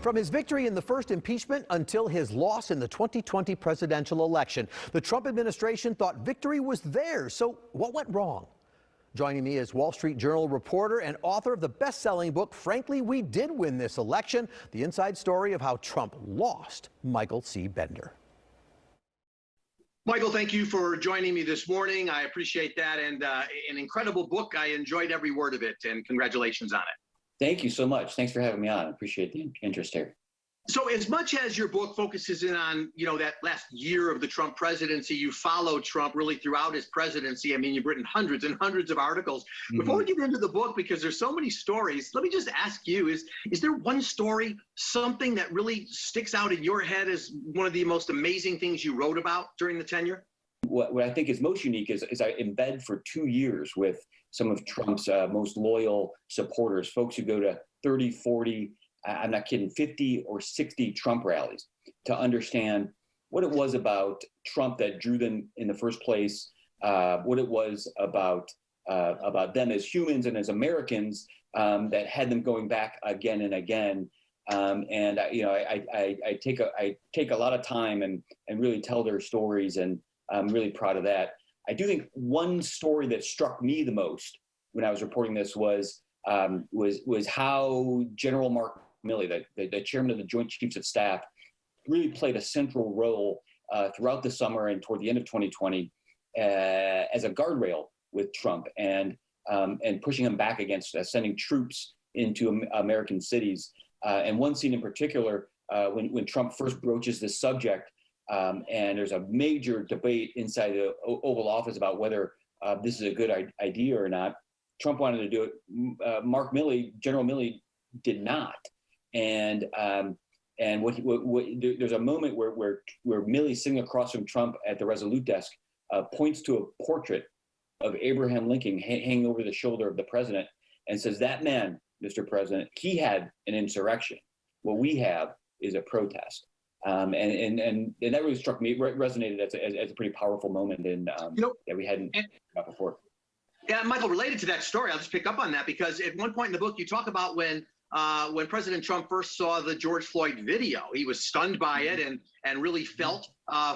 From his victory in the first impeachment until his loss in the 2020 presidential election, the Trump administration thought victory was theirs. So what went wrong? Joining me is Wall Street Journal reporter and author of the best-selling book, Frankly, We Did Win This Election, the inside story of how Trump lost, Michael C. Bender. Michael, thank you for joining me this morning. I appreciate that, and an incredible book. I enjoyed every word of it, and congratulations on it. Thank you so much. Thanks for having me on. I appreciate the interest here. So as much as your book focuses in on, that last year of the Trump presidency, you followed Trump really throughout his presidency. I mean, you've written hundreds and hundreds of articles. Before we get into the book, because there's so many stories, let me just ask you, is there one story, something that really sticks out in your head as one of the most amazing things you wrote about during the tenure? What I think is most unique is I embed for 2 years with some of Trump's most loyal supporters, folks who go to 30, 40, I'm not kidding, 50 or 60 Trump rallies to understand what it was about Trump that drew them in the first place, what it was about them as humans and as Americans that had them going back again and again. I take a lot of time and really tell their stories, and I'm really proud of that. I do think one story that struck me the most when I was reporting this was how General Mark Milley, the chairman of the Joint Chiefs of Staff, really played a central role throughout the summer and toward the end of 2020 as a guardrail with Trump and pushing him back against sending troops into American cities. And one scene in particular, when Trump first broaches this subject, and there's a major debate inside the Oval Office about whether this is a good idea or not. Trump wanted to do it. General Milley, did not. And there's a moment where Milley, sitting across from Trump at the Resolute desk, points to a portrait of Abraham Lincoln hanging over the shoulder of the president and says, "That man, Mr. President, he had an insurrection. What we have is a protest." And that really struck me, resonated as a pretty powerful moment that we hadn't got before. Yeah, Michael, related to that story, I'll just pick up on that because at one point in the book, you talk about when President Trump first saw the George Floyd video, he was stunned by it and really felt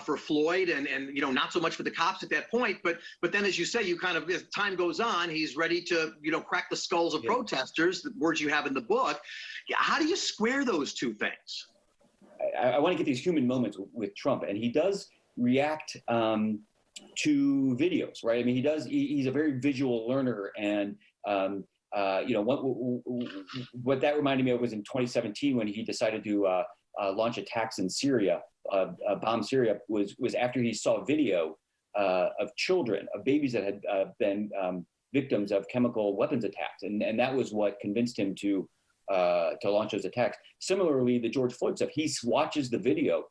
for Floyd and not so much for the cops at that point. But then, as you say, you kind of, as time goes on, he's ready to, crack the skulls of protesters, the words you have in the book. How do you square those two things? I want to get these human moments with Trump, and he does react to videos, right? I mean, he's a very visual learner, and what that reminded me of was in 2017 when he decided to launch attacks in Syria, bomb Syria, was after he saw video of children, of babies that had been victims of chemical weapons attacks, and that was what convinced him to launch those attacks. Similarly, the George Floyd stuff, he watches the video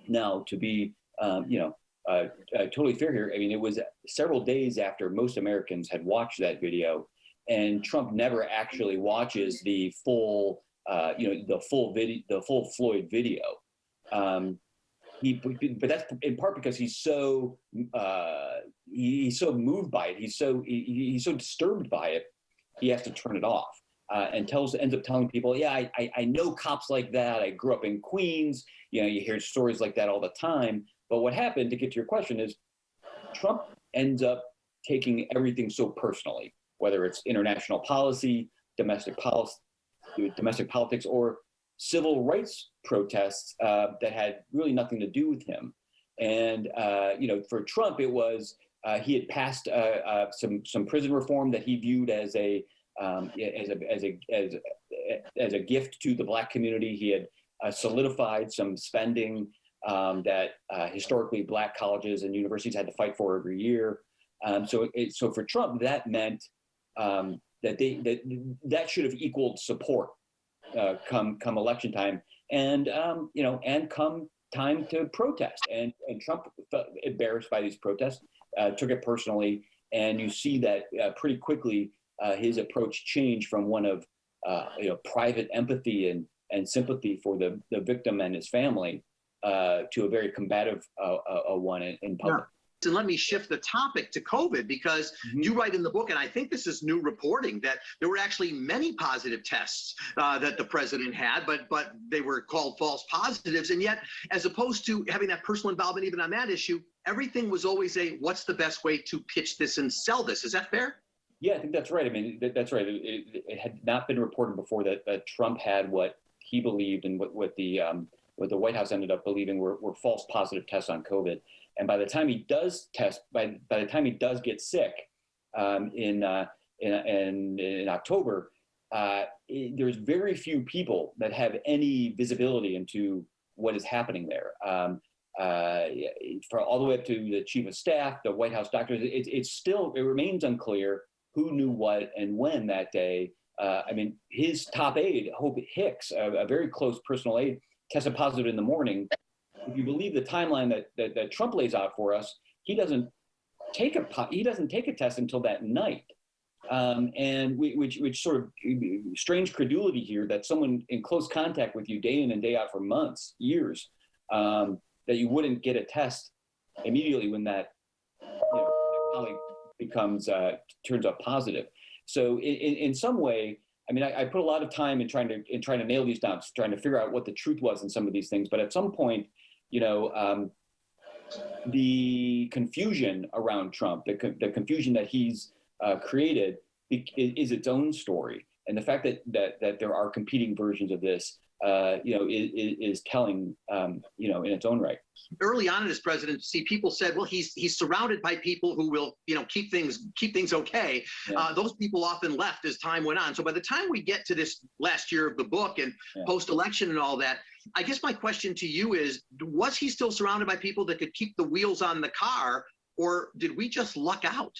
now to be, totally fair here. I mean, it was several days after most Americans had watched that video, and Trump never actually watches the full, the full Floyd video. But that's in part because he's so moved by it. He's so disturbed by it. He has to turn it off. And ends up telling people, yeah, I know cops like that. I grew up in Queens. You hear stories like that all the time. But what happened, to get to your question, is Trump ends up taking everything so personally, whether it's international policy, domestic politics, or civil rights protests that had really nothing to do with him. And for Trump, it was he had passed some prison reform that he viewed as a gift to the Black community. He had solidified some spending that historically Black colleges and universities had to fight for every year. So for Trump, that meant that should have equaled support come election time, and come time to protest. And Trump felt embarrassed by these protests, took it personally, and you see that pretty quickly. His approach changed from one of private empathy and sympathy for the victim and his family to a very combative one in public. And let me shift the topic to COVID, because you write in the book, and I think this is new reporting, that there were actually many positive tests that the president had, but they were called false positives. And yet, as opposed to having that personal involvement even on that issue, everything was always what's the best way to pitch this and sell this? Is that fair? Yeah, I think that's right. I mean, that's right. It had not been reported before that Trump had what he believed and what the White House ended up believing were false positive tests on COVID. And by the time he does test, by the time he does get sick in October, there's very few people that have any visibility into what is happening there. For all the way up to the chief of staff, the White House doctors, it remains unclear who knew what and when that day. I mean, his top aide, Hope Hicks, a very close personal aide, tested positive in the morning. If you believe the timeline that Trump lays out for us, he doesn't take a test until that night, and which sort of strange credulity here that someone in close contact with you day in and day out for months, years, that you wouldn't get a test immediately when that colleague turns up positive. So in some way, I mean, I put a lot of time in trying to nail these down, trying to figure out what the truth was in some of these things. But at some point, the confusion around Trump, the confusion that he's created, is its own story, and the fact that there are competing versions of this, is telling, in its own right. Early on in his presidency, people said, well, he's surrounded by people who will, keep things okay. Yeah. Those people often left as time went on. So by the time we get to this last year of the book and post-election and all that, I guess my question to you is, was he still surrounded by people that could keep the wheels on the car, or did we just luck out?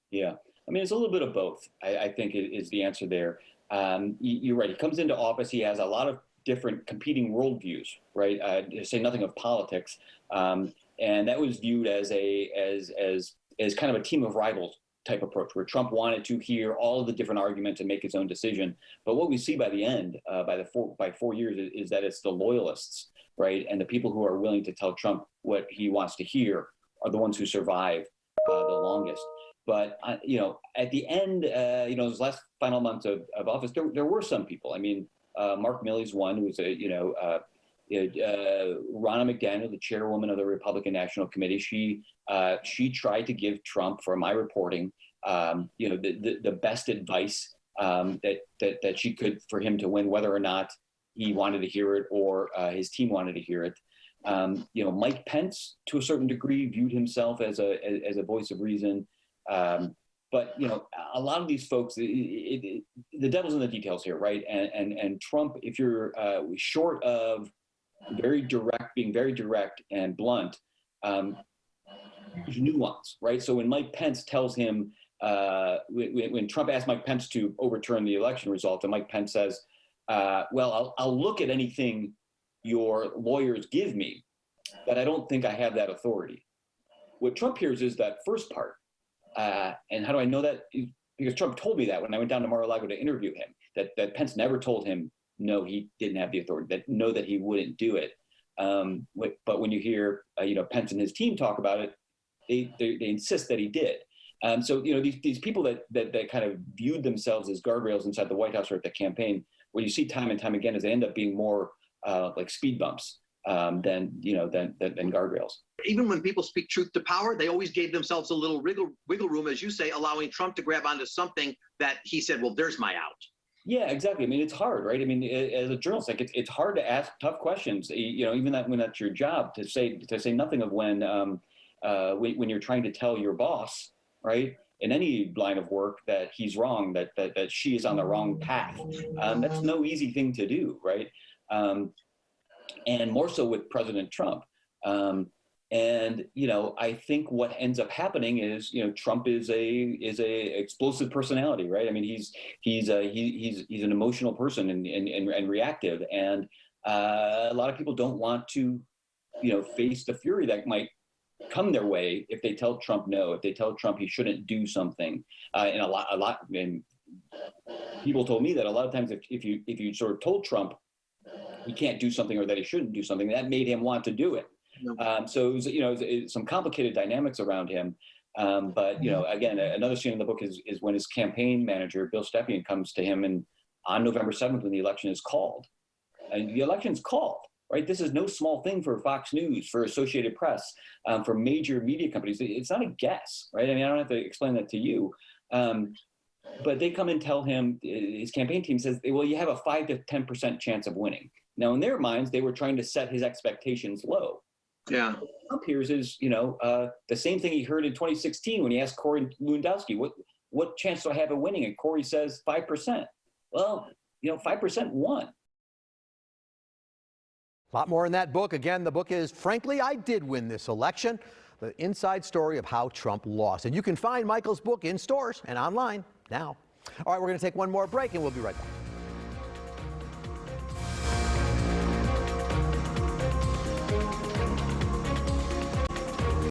Yeah, I mean, it's a little bit of both, I think is the answer there. You're right. He comes into office. He has a lot of different competing worldviews, right? To say nothing of politics, and that was viewed as kind of a team of rivals type approach, where Trump wanted to hear all of the different arguments and make his own decision. But what we see by the end, by 4 years, is that it's the loyalists, right, and the people who are willing to tell Trump what he wants to hear are the ones who survive the longest. But at the end, those last final months of office, there were some people. I mean, Mark Milley's one, who was Ronna McDaniel, the chairwoman of the Republican National Committee. She tried to give Trump, for my reporting, the best advice that she could for him to win, whether or not he wanted to hear it or his team wanted to hear it. Mike Pence, to a certain degree, viewed himself as a voice of reason. But a lot of these folks, the devil's in the details here, right? And Trump, if you're short of being very direct and blunt, there's nuance, right? So when Mike Pence tells him, when Trump asked Mike Pence to overturn the election result, and Mike Pence says, "Well, I'll look at anything your lawyers give me, but I don't think I have that authority." What Trump hears is that first part. And how do I know that? Because Trump told me that when I went down to Mar-a-Lago to interview him, that Pence never told him, no, he didn't have the authority, that he wouldn't do it. But when you hear, Pence and his team talk about it, they insist that he did. So, these people that kind of viewed themselves as guardrails inside the White House or at the campaign, what you see time and time again is they end up being more like speed bumps than guardrails. Even when people speak truth to power, they always gave themselves a little wiggle room, as you say, allowing Trump to grab onto something that he said, well, there's my out. Yeah, exactly. I mean, it's hard, right? I mean, as a journalist, like it's hard to ask tough questions. Even when that's your job, to say nothing of when you're trying to tell your boss, right, in any line of work, that he's wrong, that she is on the wrong path. That's no easy thing to do, right? And more so with President Trump. And I think what ends up happening is, Trump is a explosive personality, right? I mean, he's an emotional person and reactive, and a lot of people don't want to, face the fury that might come their way if they tell Trump no, if they tell Trump he shouldn't do something. And a lot, and people told me that a lot of times if you sort of told Trump he can't do something or that he shouldn't do something, that made him want to do it. So it was, you know, some complicated dynamics around him. But, you know, again, another scene in the book is when his campaign manager, Bill Stepien, comes to him and on November 7th when the election is called. And the election's called, right? This is no small thing for Fox News, for Associated Press, for major media companies. It's not a guess, right? I mean, I don't have to explain that to you. But they come and tell him, his campaign team says, well, you have a 5 to 10% chance of winning. Now, in their minds, they were trying to set his expectations low. Yeah. Trump hears is, you know, the same thing he heard in 2016 when he asked Corey Lewandowski, what chance do I have of winning? And Corey says 5%. Well, you know, 5% won. A lot more in that book. Again, the book is Frankly, I Did Win This Election, the inside story of how Trump lost. And you can find Michael's book in stores and online now. All right, we're going to take one more break and we'll be right back.